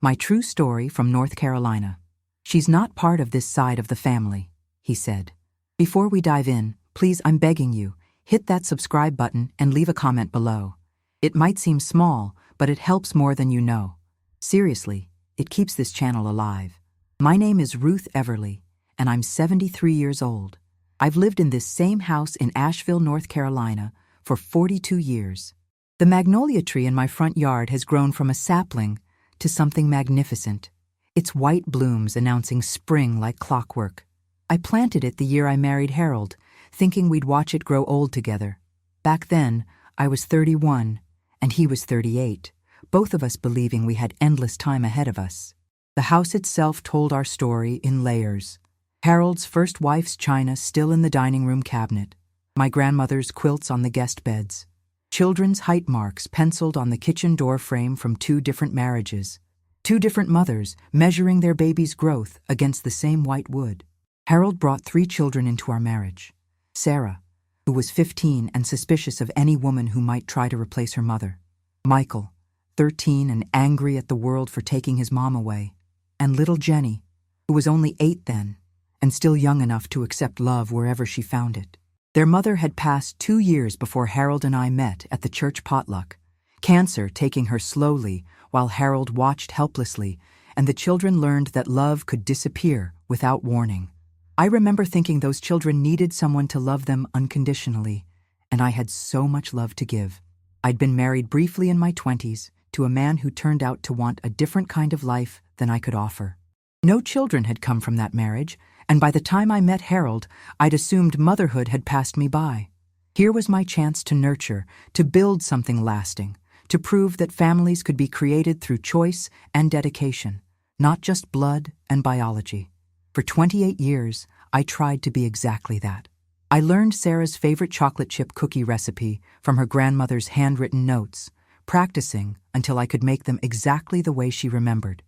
My true story from North Carolina. She's not part of this side of the family, he said. Before we dive in, please, I'm begging you, hit that subscribe button and leave a comment below. It might seem small, but it helps more than you know. Seriously, it keeps this channel alive. My name is Ruth Everly, and I'm 73 years old. I've lived in this same house in Asheville, North Carolina, for 42 years. The magnolia tree in my front yard has grown from a sapling to something magnificent, its white blooms announcing spring like clockwork. I planted it the year I married Harold, thinking we'd watch it grow old together. Back then, I was 31, and he was 38, both of us believing we had endless time ahead of us. The house itself told our story in layers. Harold's first wife's china still in the dining room cabinet, my grandmother's quilts on the guest beds, children's height marks penciled on the kitchen door frame from 2 different marriages, 2 different mothers measuring their baby's growth against the same white wood. Harold brought 3 children into our marriage. Sarah, who was 15 and suspicious of any woman who might try to replace her mother. Michael, 13 and angry at the world for taking his mom away. And little Jenny, who was only 8 then, and still young enough to accept love wherever she found it. Their mother had passed 2 years before Harold and I met at the church potluck, cancer taking her slowly while Harold watched helplessly, and the children learned that love could disappear without warning. I remember thinking those children needed someone to love them unconditionally, and I had so much love to give. I'd been married briefly in my 20s to a man who turned out to want a different kind of life than I could offer. No children had come from that marriage, and by the time I met Harold, I'd assumed motherhood had passed me by. Here was my chance to nurture, to build something lasting, to prove that families could be created through choice and dedication, not just blood and biology. For 28 years, I tried to be exactly that. I learned Sarah's favorite chocolate chip cookie recipe from her grandmother's handwritten notes, practicing until I could make them exactly the way she remembered.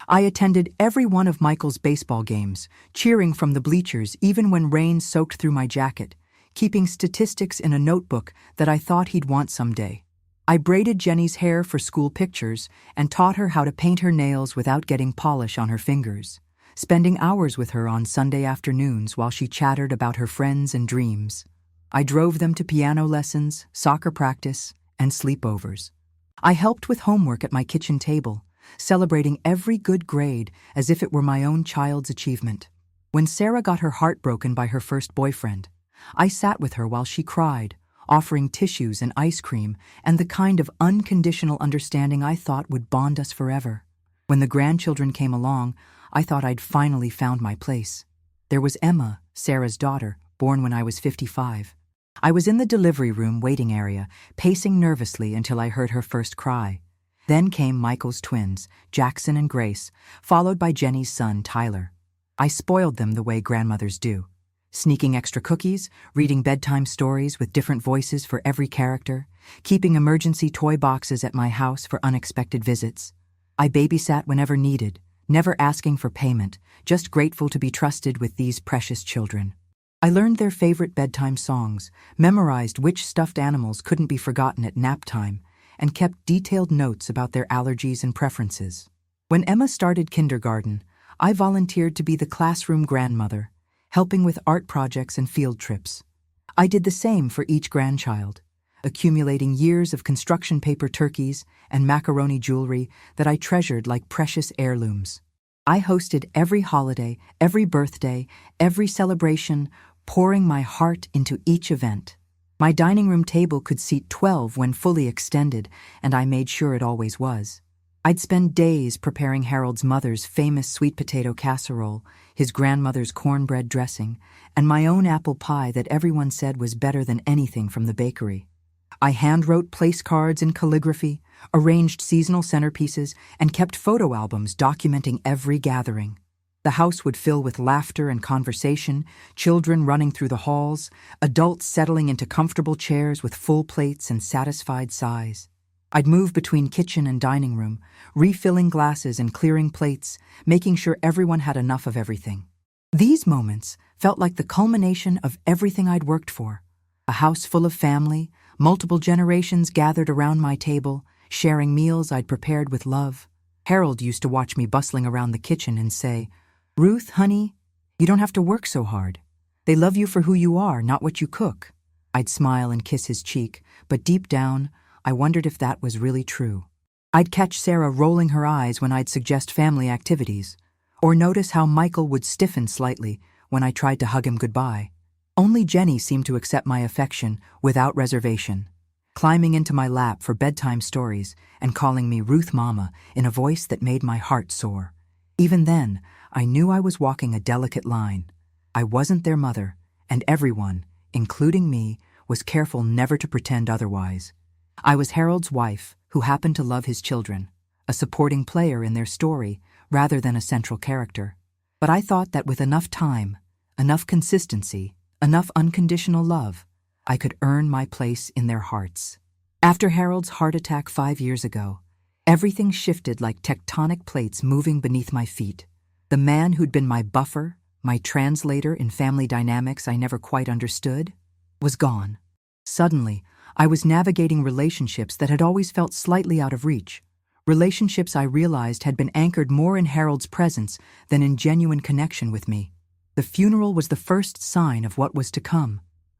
I attended every one of Michael's baseball games, cheering from the bleachers even when rain soaked through my jacket, keeping statistics in a notebook that I thought he'd want someday. I braided Jenny's hair for school pictures and taught her how to paint her nails without getting polish on her fingers, spending hours with her on Sunday afternoons while she chattered about her friends and dreams. I drove them to piano lessons, soccer practice, and sleepovers. I helped with homework at my kitchen table, celebrating every good grade as if it were my own child's achievement. When Sarah got her heart broken by her first boyfriend, I sat with her while she cried, offering tissues and ice cream and the kind of unconditional understanding I thought would bond us forever. When the grandchildren came along, I thought I'd finally found my place. There was Emma, Sarah's daughter, born when I was 55. I was in the delivery room waiting area, pacing nervously until I heard her first cry. Then came Michael's twins, Jackson and Grace, followed by Jenny's son, Tyler. I spoiled them the way grandmothers do, sneaking extra cookies, reading bedtime stories with different voices for every character, keeping emergency toy boxes at my house for unexpected visits. I babysat whenever needed, never asking for payment, just grateful to be trusted with these precious children. I learned their favorite bedtime songs, memorized which stuffed animals couldn't be forgotten at nap time, and kept detailed notes about their allergies and preferences. When Emma started kindergarten, I volunteered to be the classroom grandmother, helping with art projects and field trips. I did the same for each grandchild, accumulating years of construction paper turkeys and macaroni jewelry that I treasured like precious heirlooms. I hosted every holiday, every birthday, every celebration, pouring my heart into each event. My dining room table could seat 12 when fully extended, and I made sure it always was. I'd spend days preparing Harold's mother's famous sweet potato casserole, his grandmother's cornbread dressing, and my own apple pie that everyone said was better than anything from the bakery. I hand-wrote place cards in calligraphy, arranged seasonal centerpieces, and kept photo albums documenting every gathering. The house would fill with laughter and conversation, children running through the halls, adults settling into comfortable chairs with full plates and satisfied sighs. I'd move between kitchen and dining room, refilling glasses and clearing plates, making sure everyone had enough of everything. These moments felt like the culmination of everything I'd worked for. A house full of family, multiple generations gathered around my table, sharing meals I'd prepared with love. Harold used to watch me bustling around the kitchen and say, "Ruth, honey, you don't have to work so hard. They love you for who you are, not what you cook." I'd smile and kiss his cheek, but deep down, I wondered if that was really true. I'd catch Sarah rolling her eyes when I'd suggest family activities, or notice how Michael would stiffen slightly when I tried to hug him goodbye. Only Jenny seemed to accept my affection without reservation, climbing into my lap for bedtime stories and calling me Ruth Mama in a voice that made my heart soar. Even then, I knew I was walking a delicate line. I wasn't their mother, and everyone, including me, was careful never to pretend otherwise. I was Harold's wife, who happened to love his children, a supporting player in their story rather than a central character. But I thought that with enough time, enough consistency, enough unconditional love, I could earn my place in their hearts. After Harold's heart attack 5 years ago, everything shifted like tectonic plates moving beneath my feet. The man who'd been my buffer, my translator in family dynamics I never quite understood, was gone. Suddenly, I was navigating relationships that had always felt slightly out of reach, relationships I realized had been anchored more in Harold's presence than in genuine connection with me. The funeral was the first sign of what was to come.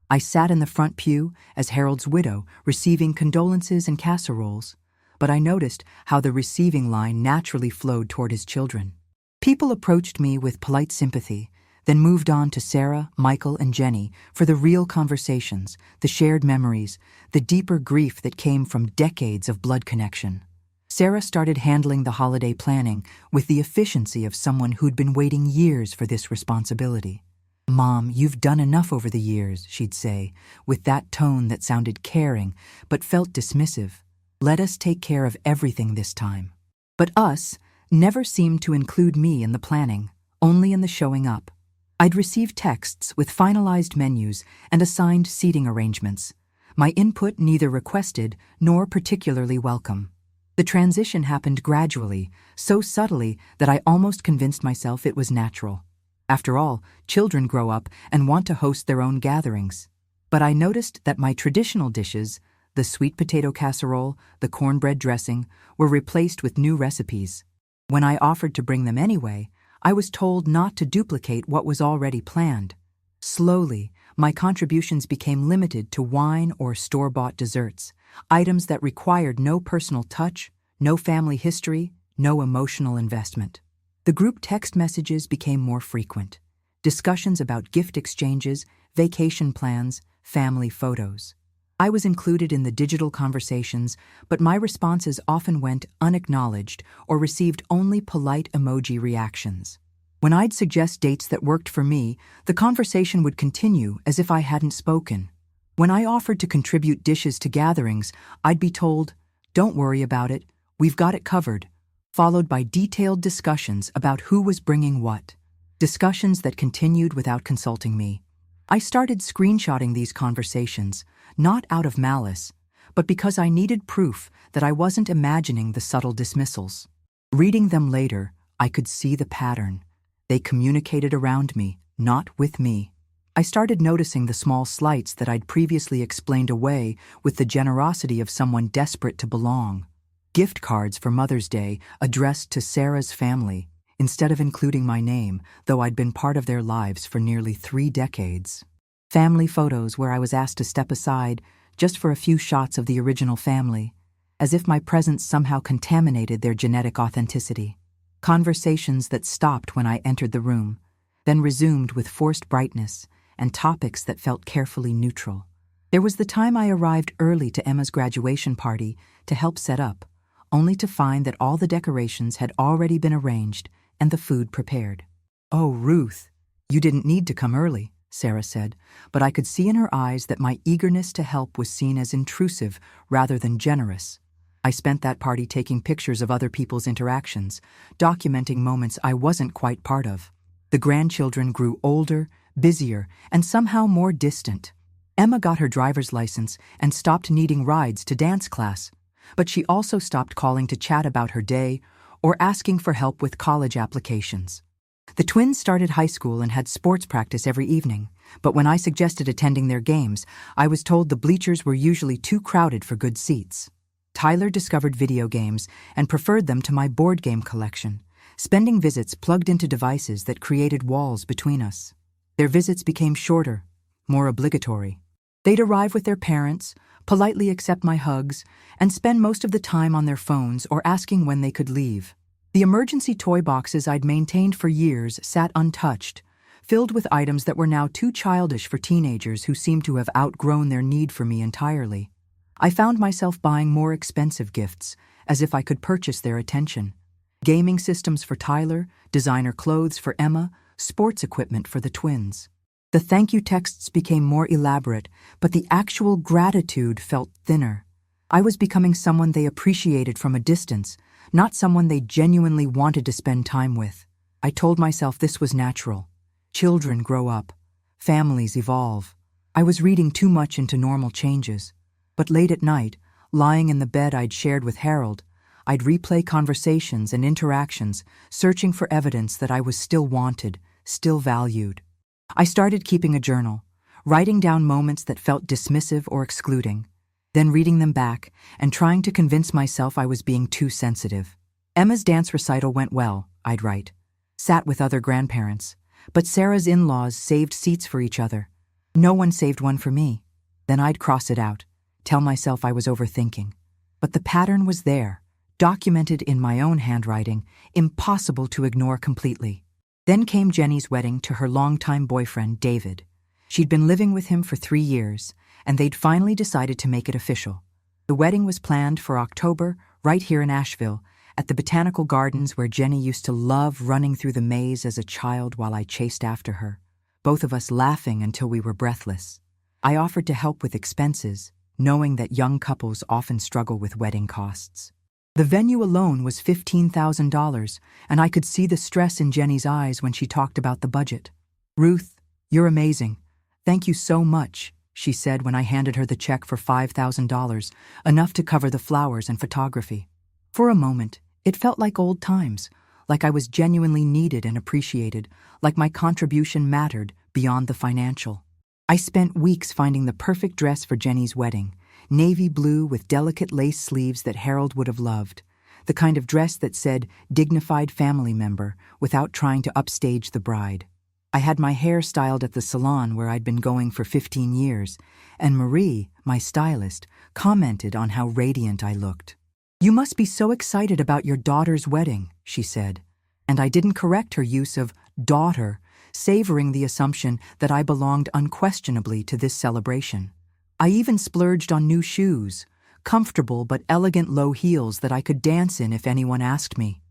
I sat in the front pew as Harold's widow, receiving condolences and casseroles, but I noticed how the receiving line naturally flowed toward his children. People approached me with polite sympathy, then moved on to Sarah, Michael, and Jenny for the real conversations, the shared memories, the deeper grief that came from decades of blood connection. Sarah started handling the holiday planning with the efficiency of someone who'd been waiting years for this responsibility. "Mom, you've done enough over the years," she'd say, with that tone that sounded caring but felt dismissive. "Let us take care of everything this time." But us never seemed to include me in the planning, only in the showing up. I'd receive texts with finalized menus and assigned seating arrangements, my input neither requested nor particularly welcome. The transition happened gradually, so subtly that I almost convinced myself it was natural. After all, children grow up and want to host their own gatherings. But I noticed that my traditional dishes, the sweet potato casserole, the cornbread dressing, were replaced with new recipes. When I offered to bring them anyway, I was told not to duplicate what was already planned. Slowly, my contributions became limited to wine or store-bought desserts, items that required no personal touch, no family history, no emotional investment. The group text messages became more frequent. Discussions about gift exchanges, vacation plans, family photos. I was included in the digital conversations, but my responses often went unacknowledged or received only polite emoji reactions. When I'd suggest dates that worked for me, the conversation would continue as if I hadn't spoken. When I offered to contribute dishes to gatherings, I'd be told, "Don't worry about it, we've got it covered," followed by detailed discussions about who was bringing what. Discussions that continued without consulting me. I started screenshotting these conversations, not out of malice, but because I needed proof that I wasn't imagining the subtle dismissals. Reading them later, I could see the pattern. They communicated around me, not with me. I started noticing the small slights that I'd previously explained away with the generosity of someone desperate to belong. Gift cards for Mother's Day addressed to Sarah's family, instead of including my name, though I'd been part of their lives for nearly 3 decades. Family photos where I was asked to step aside just for a few shots of the original family, as if my presence somehow contaminated their genetic authenticity. Conversations that stopped when I entered the room, then resumed with forced brightness and topics that felt carefully neutral. There was the time I arrived early to Emma's graduation party to help set up, only to find that all the decorations had already been arranged and the food prepared. "Oh, Ruth, you didn't need to come early," Sarah said, but I could see in her eyes that my eagerness to help was seen as intrusive rather than generous. I spent that party taking pictures of other people's interactions, documenting moments I wasn't quite part of. The grandchildren grew older, busier, and somehow more distant. Emma got her driver's license and stopped needing rides to dance class, but she also stopped calling to chat about her day or asking for help with college applications. The twins started high school and had sports practice every evening, but when I suggested attending their games, I was told the bleachers were usually too crowded for good seats. Tyler discovered video games and preferred them to my board game collection, spending visits plugged into devices that created walls between us. Their visits became shorter, more obligatory. They'd arrive with their parents, politely accept my hugs, and spend most of the time on their phones or asking when they could leave. The emergency toy boxes I'd maintained for years sat untouched, filled with items that were now too childish for teenagers who seemed to have outgrown their need for me entirely. I found myself buying more expensive gifts, as if I could purchase their attention. Gaming systems for Tyler, designer clothes for Emma, sports equipment for the twins. The thank you texts became more elaborate, but the actual gratitude felt thinner. I was becoming someone they appreciated from a distance, not someone they genuinely wanted to spend time with. I told myself this was natural. Children grow up. Families evolve. I was reading too much into normal changes. But late at night, lying in the bed I'd shared with Harold, I'd replay conversations and interactions, searching for evidence that I was still wanted, still valued. I started keeping a journal, writing down moments that felt dismissive or excluding, then reading them back and trying to convince myself I was being too sensitive. Emma's dance recital went well, I'd write. Sat with other grandparents, but Sarah's in-laws saved seats for each other. No one saved one for me. Then I'd cross it out, tell myself I was overthinking. But the pattern was there, documented in my own handwriting, impossible to ignore completely. Then came Jenny's wedding to her longtime boyfriend, David. She'd been living with him for 3 years, and they'd finally decided to make it official. The wedding was planned for October, right here in Asheville, at the Botanical Gardens where Jenny used to love running through the maze as a child while I chased after her, both of us laughing until we were breathless. I offered to help with expenses, knowing that young couples often struggle with wedding costs. The venue alone was $15,000, and I could see the stress in Jenny's eyes when she talked about the budget. "Ruth, you're amazing. Thank you so much," she said when I handed her the check for $5,000, enough to cover the flowers and photography. For a moment, it felt like old times, like I was genuinely needed and appreciated, like my contribution mattered beyond the financial. I spent weeks finding the perfect dress for Jenny's wedding, navy blue with delicate lace sleeves that Harold would have loved, the kind of dress that said dignified family member without trying to upstage the bride. I had my hair styled at the salon where I'd been going for 15 years, and Marie, my stylist, commented on how radiant I looked. "You must be so excited about your daughter's wedding," she said, and I didn't correct her use of daughter, savoring the assumption that I belonged unquestionably to this celebration. I even splurged on new shoes, comfortable but elegant low heels that I could dance in if anyone asked me.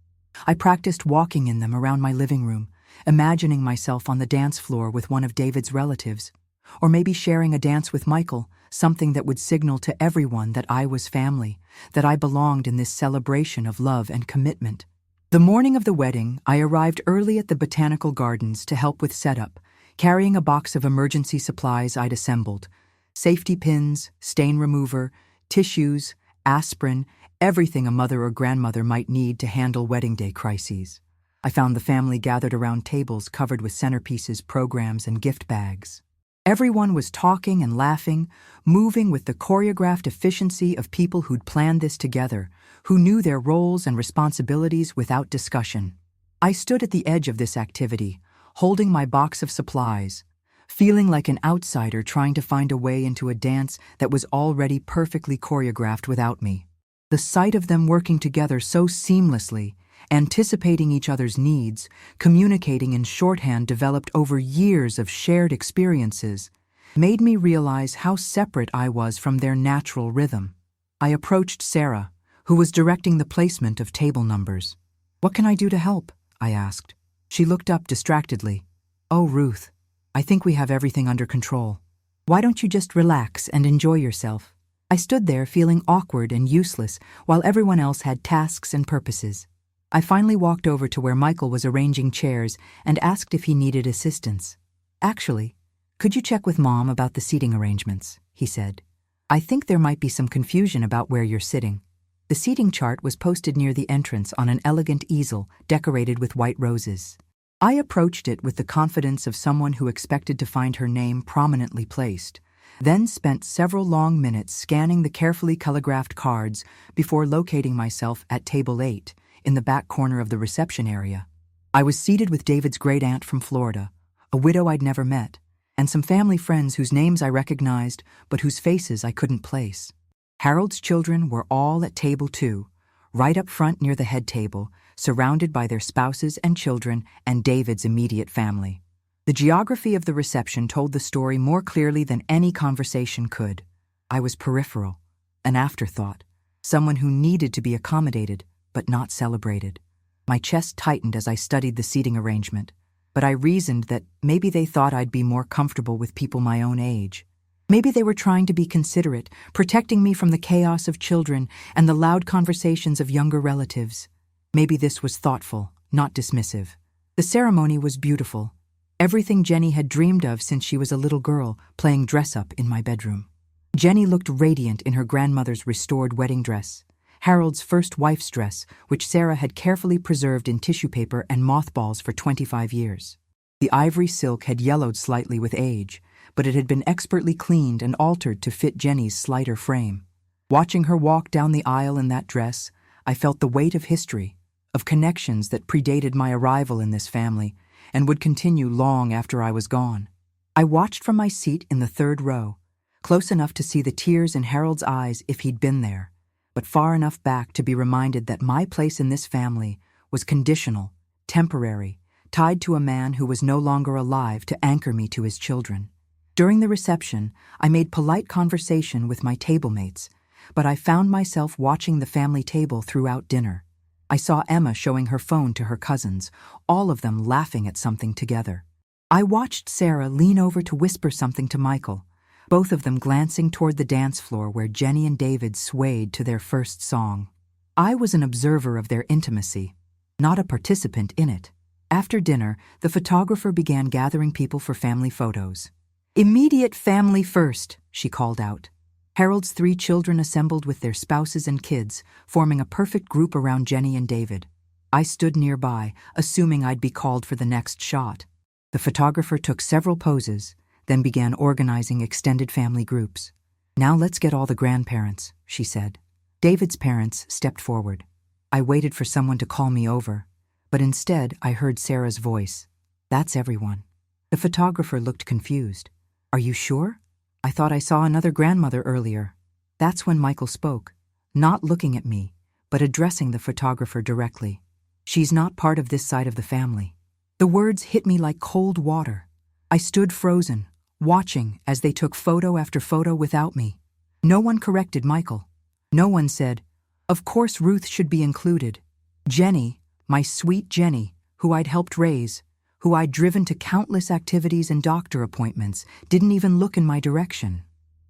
I practiced walking in them around my living room, imagining myself on the dance floor with one of David's relatives, or maybe sharing a dance with Michael, something that would signal to everyone that I was family, that I belonged in this celebration of love and commitment. The morning of the wedding, I arrived early at the Botanical Gardens to help with setup, carrying a box of emergency supplies I'd assembled: safety pins, stain remover, tissues, aspirin, everything a mother or grandmother might need to handle wedding day crises. I found the family gathered around tables covered with centerpieces, programs, and gift bags. Everyone was talking and laughing, moving with the choreographed efficiency of people who'd planned this together, who knew their roles and responsibilities without discussion. I stood at the edge of this activity, holding my box of supplies, feeling like an outsider trying to find a way into a dance that was already perfectly choreographed without me. The sight of them working together so seamlessly, anticipating each other's needs, communicating in shorthand developed over years of shared experiences, made me realize how separate I was from their natural rhythm. I approached Sarah, who was directing the placement of table numbers. "What can I do to help?" I asked. She looked up distractedly. "Oh, Ruth, I think we have everything under control. Why don't you just relax and enjoy yourself?" I stood there feeling awkward and useless while everyone else had tasks and purposes. I finally walked over to where Michael was arranging chairs and asked if he needed assistance. "Actually, could you check with Mom about the seating arrangements?" he said. "I think there might be some confusion about where you're sitting." The seating chart was posted near the entrance on an elegant easel decorated with white roses. I approached it with the confidence of someone who expected to find her name prominently placed, then spent several long minutes scanning the carefully calligraphed cards before locating myself at table 8 in the back corner of the reception area. I was seated with David's great-aunt from Florida, a widow I'd never met, and some family friends whose names I recognized but whose faces I couldn't place. Harold's children were all at table 2, right up front near the head table, surrounded by their spouses and children and David's immediate family. The geography of the reception told the story more clearly than any conversation could. I was peripheral, an afterthought, someone who needed to be accommodated but not celebrated. My chest tightened as I studied the seating arrangement, but I reasoned that maybe they thought I'd be more comfortable with people my own age. Maybe they were trying to be considerate, protecting me from the chaos of children and the loud conversations of younger relatives. Maybe this was thoughtful, not dismissive. The ceremony was beautiful. Everything Jenny had dreamed of since she was a little girl, playing dress-up in my bedroom. Jenny looked radiant in her grandmother's restored wedding dress, Harold's first wife's dress, which Sarah had carefully preserved in tissue paper and mothballs for 25 years. The ivory silk had yellowed slightly with age, but it had been expertly cleaned and altered to fit Jenny's slighter frame. Watching her walk down the aisle in that dress, I felt the weight of history, of connections that predated my arrival in this family and would continue long after I was gone. I watched from my seat in the 3rd row, close enough to see the tears in Harold's eyes if he'd been there, but far enough back to be reminded that my place in this family was conditional, temporary, tied to a man who was no longer alive to anchor me to his children. During the reception, I made polite conversation with my table mates, but I found myself watching the family table throughout dinner. I saw Emma showing her phone to her cousins, all of them laughing at something together. I watched Sarah lean over to whisper something to Michael, both of them glancing toward the dance floor where Jenny and David swayed to their first song. I was an observer of their intimacy, not a participant in it. After dinner, the photographer began gathering people for family photos. "Immediate family first," she called out. Harold's 3 children assembled with their spouses and kids, forming a perfect group around Jenny and David. I stood nearby, assuming I'd be called for the next shot. The photographer took several poses, then began organizing extended family groups. "Now let's get all the grandparents," she said. David's parents stepped forward. I waited for someone to call me over, but instead I heard Sarah's voice. "That's everyone." The photographer looked confused. "Are you sure? I thought I saw another grandmother earlier." That's when Michael spoke, not looking at me, but addressing the photographer directly. "She's not part of this side of the family." The words hit me like cold water. I stood frozen, watching as they took photo after photo without me. No one corrected Michael. No one said, "Of course Ruth should be included." Jenny, my sweet Jenny, who I'd helped raise, who I'd driven to countless activities and doctor appointments, didn't even look in my direction.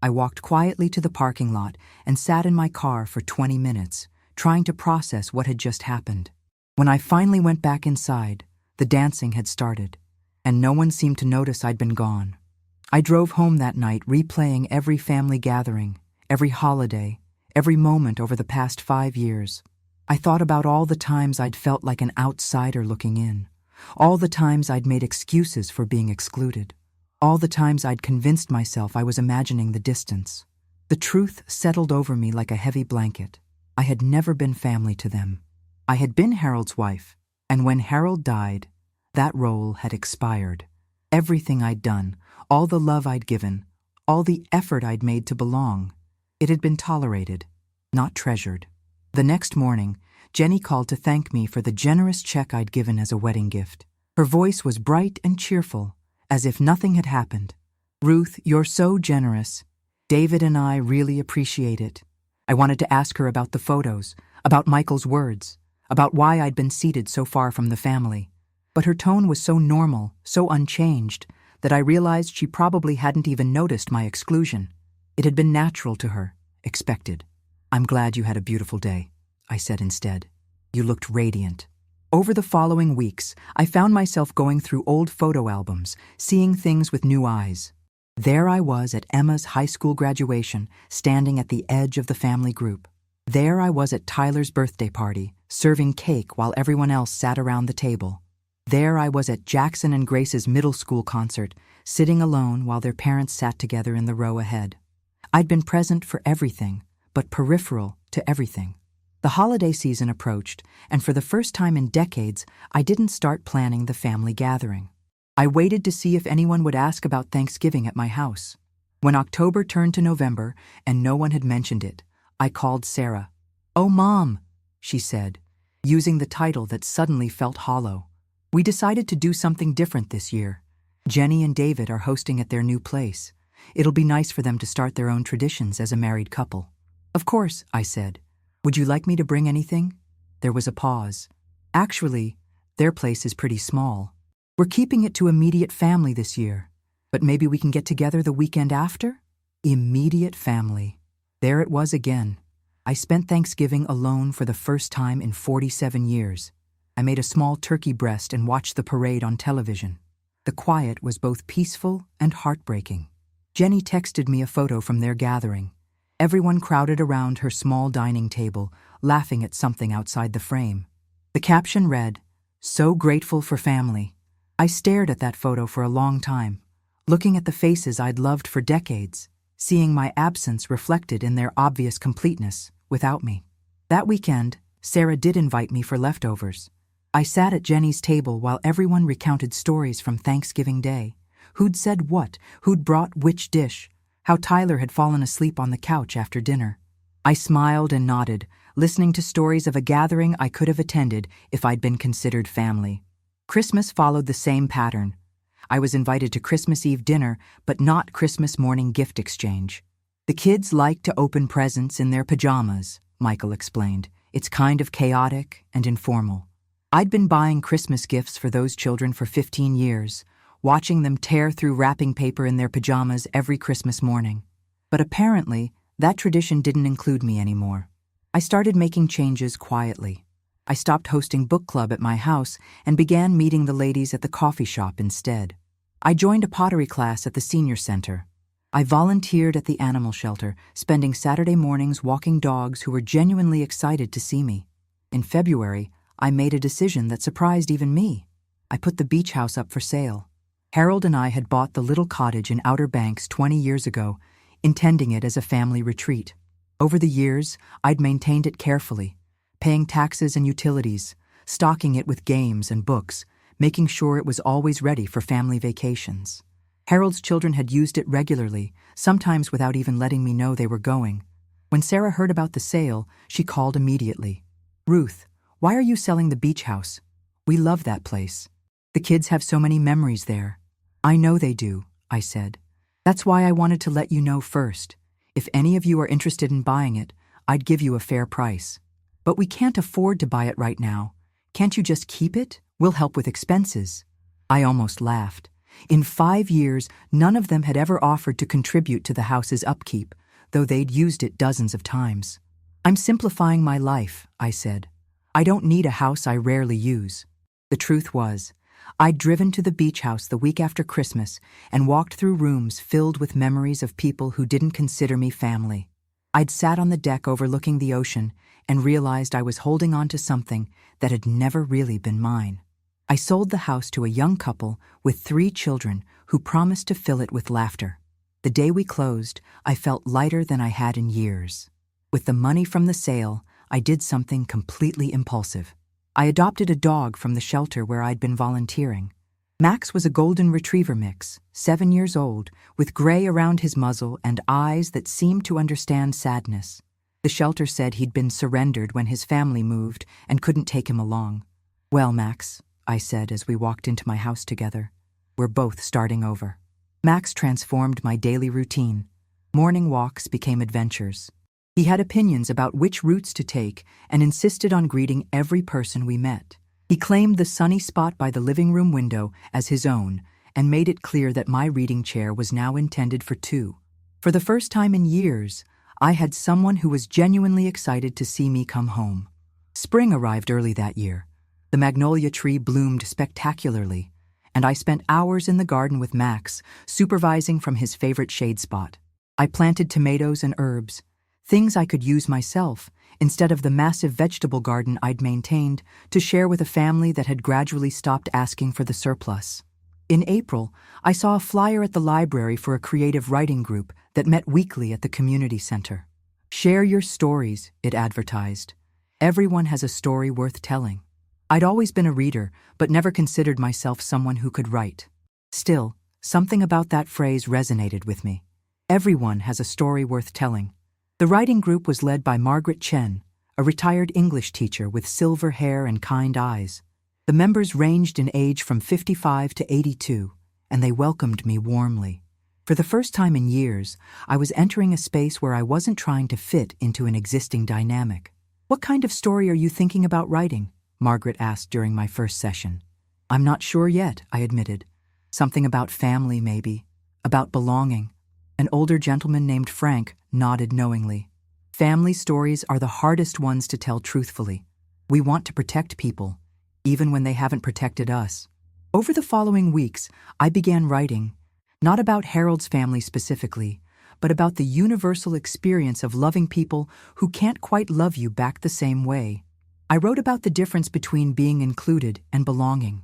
I walked quietly to the parking lot and sat in my car for 20 minutes, trying to process what had just happened. When I finally went back inside, the dancing had started, and no one seemed to notice I'd been gone. I drove home that night replaying every family gathering, every holiday, every moment over the past 5 years. I thought about all the times I'd felt like an outsider looking in. All the times I'd made excuses for being excluded. All the times I'd convinced myself I was imagining the distance. The truth settled over me like a heavy blanket. I had never been family to them. I had been Harold's wife, and when Harold died, that role had expired. Everything I'd done, all the love I'd given, all the effort I'd made to belong, it had been tolerated, not treasured. The next morning, Jenny called to thank me for the generous check I'd given as a wedding gift. Her voice was bright and cheerful, as if nothing had happened. "Ruth, you're so generous. David and I really appreciate it." I wanted to ask her about the photos, about Michael's words, about why I'd been seated so far from the family. But her tone was so normal, so unchanged, that I realized she probably hadn't even noticed my exclusion. It had been natural to her, expected. "I'm glad you had a beautiful day," I said instead. "You looked radiant." Over the following weeks, I found myself going through old photo albums, seeing things with new eyes. There I was at Emma's high school graduation, standing at the edge of the family group. There I was at Tyler's birthday party, serving cake while everyone else sat around the table. There I was at Jackson and Grace's middle school concert, sitting alone while their parents sat together in the row ahead. I'd been present for everything, but peripheral to everything. The holiday season approached, and for the first time in decades, I didn't start planning the family gathering. I waited to see if anyone would ask about Thanksgiving at my house. When October turned to November and no one had mentioned it, I called Sarah. "Oh, Mom," she said, using the title that suddenly felt hollow. "We decided to do something different this year. Jenny and David are hosting at their new place. It'll be nice for them to start their own traditions as a married couple." "Of course," I said. "Would you like me to bring anything?" There was a pause. "Actually, their place is pretty small. We're keeping it to immediate family this year. But maybe we can get together the weekend after?" Immediate family. There it was again. I spent Thanksgiving alone for the first time in 47 years. I made a small turkey breast and watched the parade on television. The quiet was both peaceful and heartbreaking. Jenny texted me a photo from their gathering. Everyone crowded around her small dining table, laughing at something outside the frame. The caption read, "So grateful for family." I stared at that photo for a long time, looking at the faces I'd loved for decades, seeing my absence reflected in their obvious completeness without me. That weekend, Sarah did invite me for leftovers. I sat at Jenny's table while everyone recounted stories from Thanksgiving Day. Who'd said what, who'd brought which dish, how Tyler had fallen asleep on the couch after dinner. I smiled and nodded, listening to stories of a gathering I could have attended if I'd been considered family. Christmas followed the same pattern. I was invited to Christmas Eve dinner, but not Christmas morning gift exchange. "The kids like to open presents in their pajamas," Michael explained. "It's kind of chaotic and informal." I'd been buying Christmas gifts for those children for 15 years, watching them tear through wrapping paper in their pajamas every Christmas morning. But apparently, that tradition didn't include me anymore. I started making changes quietly. I stopped hosting book club at my house and began meeting the ladies at the coffee shop instead. I joined a pottery class at the senior center. I volunteered at the animal shelter, spending Saturday mornings walking dogs who were genuinely excited to see me. In February, I made a decision that surprised even me. I put the beach house up for sale. Harold and I had bought the little cottage in Outer Banks 20 years ago, intending it as a family retreat. Over the years, I'd maintained it carefully, paying taxes and utilities, stocking it with games and books, making sure it was always ready for family vacations. Harold's children had used it regularly, sometimes without even letting me know they were going. When Sarah heard about the sale, she called immediately. "Ruth, why are you selling the beach house? We love that place. The kids have so many memories there." "I know they do," I said. "That's why I wanted to let you know first. If any of you are interested in buying it, I'd give you a fair price. But we can't afford to buy it right now. Can't you just keep it? We'll help with expenses." I almost laughed. In 5 years, none of them had ever offered to contribute to the house's upkeep, though they'd used it dozens of times. "I'm simplifying my life," I said. "I don't need a house I rarely use." The truth was, I'd driven to the beach house the week after Christmas and walked through rooms filled with memories of people who didn't consider me family. I'd sat on the deck overlooking the ocean and realized I was holding on to something that had never really been mine. I sold the house to a young couple with 3 children who promised to fill it with laughter. The day we closed, I felt lighter than I had in years. With the money from the sale, I did something completely impulsive. I adopted a dog from the shelter where I'd been volunteering. Max was a golden retriever mix, 7 years old, with gray around his muzzle and eyes that seemed to understand sadness. The shelter said he'd been surrendered when his family moved and couldn't take him along. "Well, Max," I said as we walked into my house together, "we're both starting over." Max transformed my daily routine. Morning walks became adventures. He had opinions about which routes to take and insisted on greeting every person we met. He claimed the sunny spot by the living room window as his own and made it clear that my reading chair was now intended for 2. For the first time in years, I had someone who was genuinely excited to see me come home. Spring arrived early that year. The magnolia tree bloomed spectacularly, and I spent hours in the garden with Max, supervising from his favorite shade spot. I planted tomatoes and herbs, things I could use myself, instead of the massive vegetable garden I'd maintained to share with a family that had gradually stopped asking for the surplus. In April, I saw a flyer at the library for a creative writing group that met weekly at the community center. "Share your stories," it advertised. "Everyone has a story worth telling." I'd always been a reader, but never considered myself someone who could write. Still, something about that phrase resonated with me. Everyone has a story worth telling. The writing group was led by Margaret Chen, a retired English teacher with silver hair and kind eyes. The members ranged in age from 55 to 82, and they welcomed me warmly. For the first time in years, I was entering a space where I wasn't trying to fit into an existing dynamic. "What kind of story are you thinking about writing?" Margaret asked during my first session. "I'm not sure yet," I admitted. "Something about family, maybe. About belonging." An older gentleman named Frank nodded knowingly. "Family stories are the hardest ones to tell truthfully. We want to protect people, even when they haven't protected us." Over the following weeks, I began writing, not about Harold's family specifically, but about the universal experience of loving people who can't quite love you back the same way. I wrote about the difference between being included and belonging.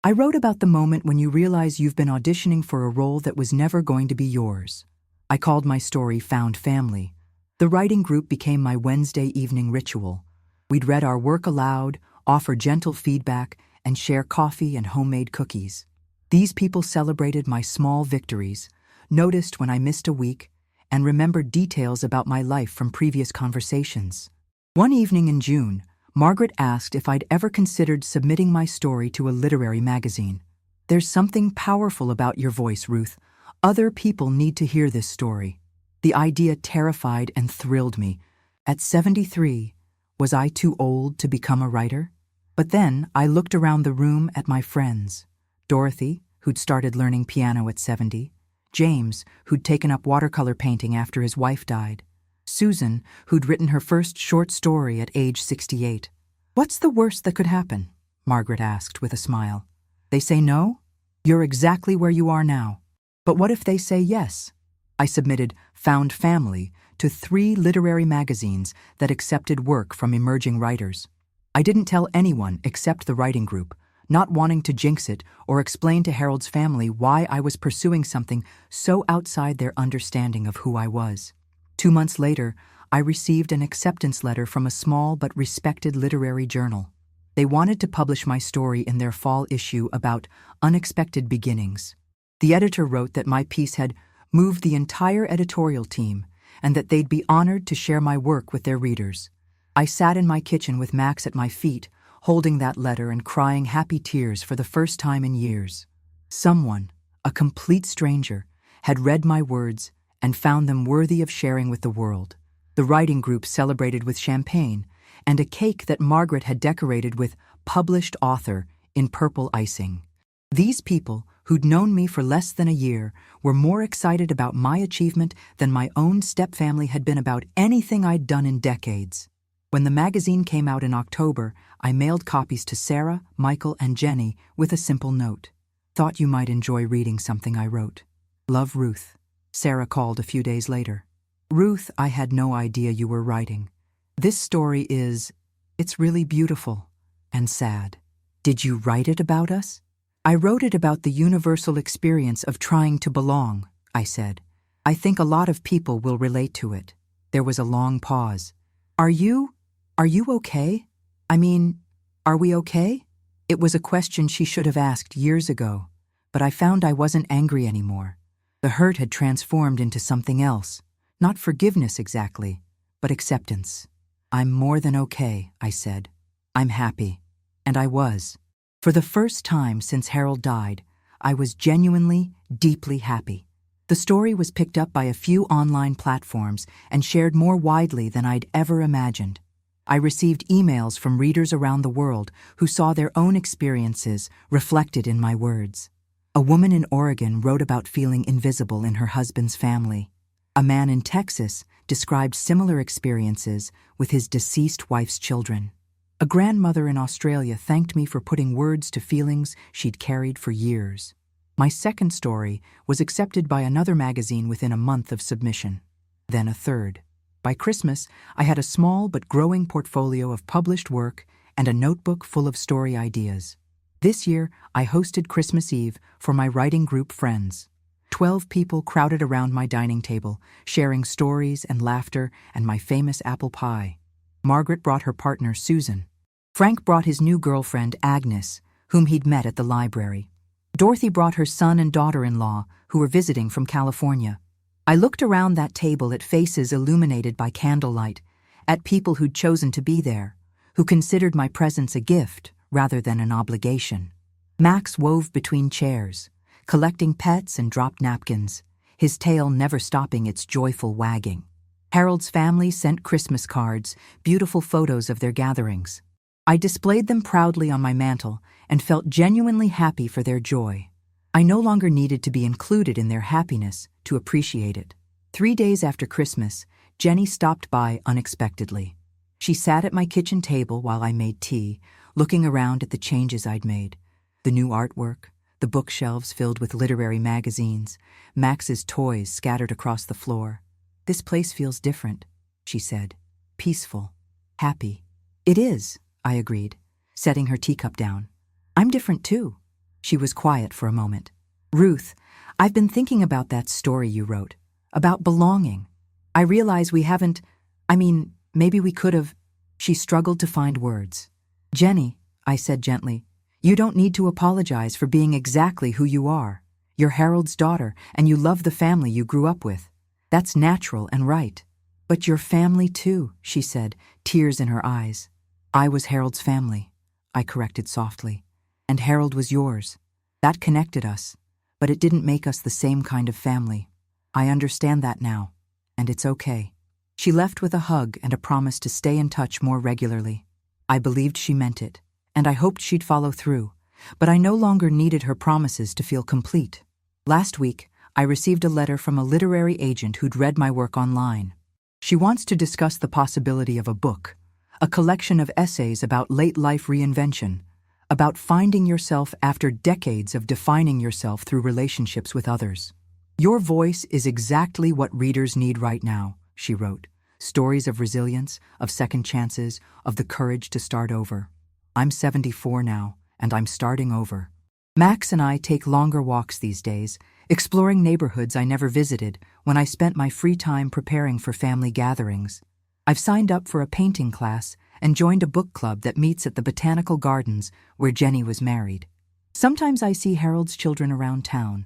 I wrote about the moment when you realize you've been auditioning for a role that was never going to be yours. I called my story Found Family. The writing group became my Wednesday evening ritual. We'd read our work aloud, offer gentle feedback, and share coffee and homemade cookies. These people celebrated my small victories, noticed when I missed a week, and remembered details about my life from previous conversations. One evening in June, Margaret asked if I'd ever considered submitting my story to a literary magazine. "There's something powerful about your voice, Ruth. Other people need to hear this story." The idea terrified and thrilled me. At 73, was I too old to become a writer? But then I looked around the room at my friends. Dorothy, who'd started learning piano at 70. James, who'd taken up watercolor painting after his wife died. Susan, who'd written her first short story at age 68. "What's the worst that could happen?" Margaret asked with a smile. "They say no? You're exactly where you are now. But what if they say yes?" I submitted Found Family to 3 literary magazines that accepted work from emerging writers. I didn't tell anyone except the writing group, not wanting to jinx it or explain to Harold's family why I was pursuing something so outside their understanding of who I was. 2 months later, I received an acceptance letter from a small but respected literary journal. They wanted to publish my story in their fall issue about unexpected beginnings. The editor wrote that my piece had moved the entire editorial team and that they'd be honored to share my work with their readers. I sat in my kitchen with Max at my feet, holding that letter and crying happy tears for the first time in years. Someone, a complete stranger, had read my words and found them worthy of sharing with the world. The writing group celebrated with champagne and a cake that Margaret had decorated with "Published Author" in purple icing. These people, who'd known me for less than a year, were more excited about my achievement than my own stepfamily had been about anything I'd done in decades. When the magazine came out in October, I mailed copies to Sarah, Michael, and Jenny with a simple note. "Thought you might enjoy reading something I wrote. Love, Ruth." Sarah called a few days later. "Ruth, I had no idea you were writing. This story it's really beautiful and sad. Did you write it about us?" "I wrote it about the universal experience of trying to belong," I said. "I think a lot of people will relate to it." There was a long pause. Are you okay? I mean, are we okay?" It was a question she should have asked years ago, but I found I wasn't angry anymore. The hurt had transformed into something else. Not forgiveness exactly, but acceptance. "I'm more than okay," I said. "I'm happy." And I was. For the first time since Harold died, I was genuinely, deeply happy. The story was picked up by a few online platforms and shared more widely than I'd ever imagined. I received emails from readers around the world who saw their own experiences reflected in my words. A woman in Oregon wrote about feeling invisible in her husband's family. A man in Texas described similar experiences with his deceased wife's children. A grandmother in Australia thanked me for putting words to feelings she'd carried for years. My second story was accepted by another magazine within a month of submission, then a third. By Christmas, I had a small but growing portfolio of published work and a notebook full of story ideas. This year, I hosted Christmas Eve for my writing group friends. 12 people crowded around my dining table, sharing stories and laughter and my famous apple pie. Margaret brought her partner, Susan. Frank brought his new girlfriend, Agnes, whom he'd met at the library. Dorothy brought her son and daughter-in-law, who were visiting from California. I looked around that table at faces illuminated by candlelight, at people who'd chosen to be there, who considered my presence a gift rather than an obligation. Max wove between chairs, collecting pets and dropped napkins, his tail never stopping its joyful wagging. Harold's family sent Christmas cards, beautiful photos of their gatherings. I displayed them proudly on my mantel and felt genuinely happy for their joy. I no longer needed to be included in their happiness to appreciate it. 3 days after Christmas, Jenny stopped by unexpectedly. She sat at my kitchen table while I made tea, looking around at the changes I'd made. The new artwork, the bookshelves filled with literary magazines, Max's toys scattered across the floor. "This place feels different," she said. "Peaceful. Happy." "It is," I agreed, setting her teacup down. "I'm different too." She was quiet for a moment. "Ruth, I've been thinking about that story you wrote, about belonging. I realize we haven't, maybe we could have." She struggled to find words. "Jenny," I said gently, "you don't need to apologize for being exactly who you are. You're Harold's daughter, and you love the family you grew up with. That's natural and right." "But your family too," she said, tears in her eyes. "I was Harold's family," I corrected softly, "and Harold was yours. That connected us, but it didn't make us the same kind of family. I understand that now, and it's okay." She left with a hug and a promise to stay in touch more regularly. I believed she meant it, and I hoped she'd follow through, but I no longer needed her promises to feel complete. Last week, I received a letter from a literary agent who'd read my work online. She wants to discuss the possibility of a book, a collection of essays about late-life reinvention, about finding yourself after decades of defining yourself through relationships with others. "Your voice is exactly what readers need right now," she wrote. "Stories of resilience, of second chances, of the courage to start over. I'm 74 now, and I'm starting over." Max and I take longer walks these days, exploring neighborhoods I never visited when I spent my free time preparing for family gatherings. I've signed up for a painting class and joined a book club that meets at the Botanical Gardens where Jenny was married. Sometimes I see Harold's children around town.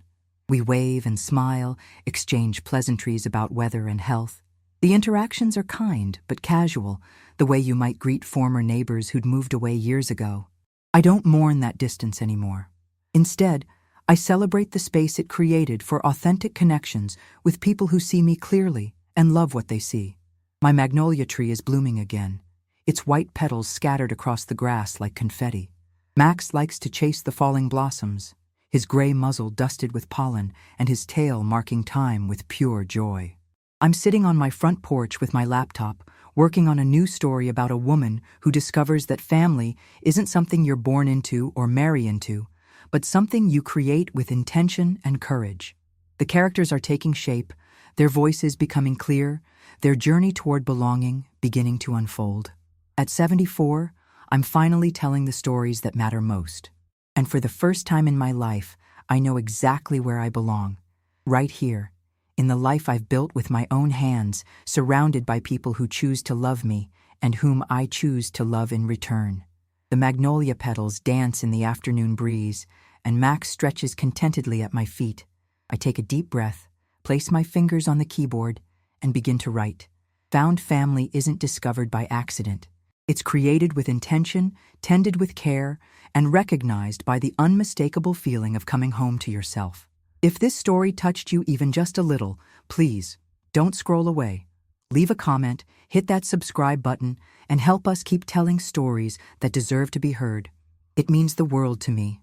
We wave and smile, exchange pleasantries about weather and health. The interactions are kind but casual, the way you might greet former neighbors who'd moved away years ago. I don't mourn that distance anymore. Instead, I celebrate the space it created for authentic connections with people who see me clearly and love what they see. My magnolia tree is blooming again, its white petals scattered across the grass like confetti. Max likes to chase the falling blossoms, his gray muzzle dusted with pollen and his tail marking time with pure joy. I'm sitting on my front porch with my laptop, working on a new story about a woman who discovers that family isn't something you're born into or marry into, but something you create with intention and courage. The characters are taking shape, their voices becoming clear, their journey toward belonging beginning to unfold. At 74, I'm finally telling the stories that matter most. And for the first time in my life, I know exactly where I belong. Right here, in the life I've built with my own hands, surrounded by people who choose to love me and whom I choose to love in return. The magnolia petals dance in the afternoon breeze, and Max stretches contentedly at my feet. I take a deep breath, place my fingers on the keyboard, and begin to write. Found family isn't discovered by accident. It's created with intention, tended with care, and recognized by the unmistakable feeling of coming home to yourself. If this story touched you even just a little, please, don't scroll away. Leave a comment, hit that subscribe button, and help us keep telling stories that deserve to be heard. It means the world to me.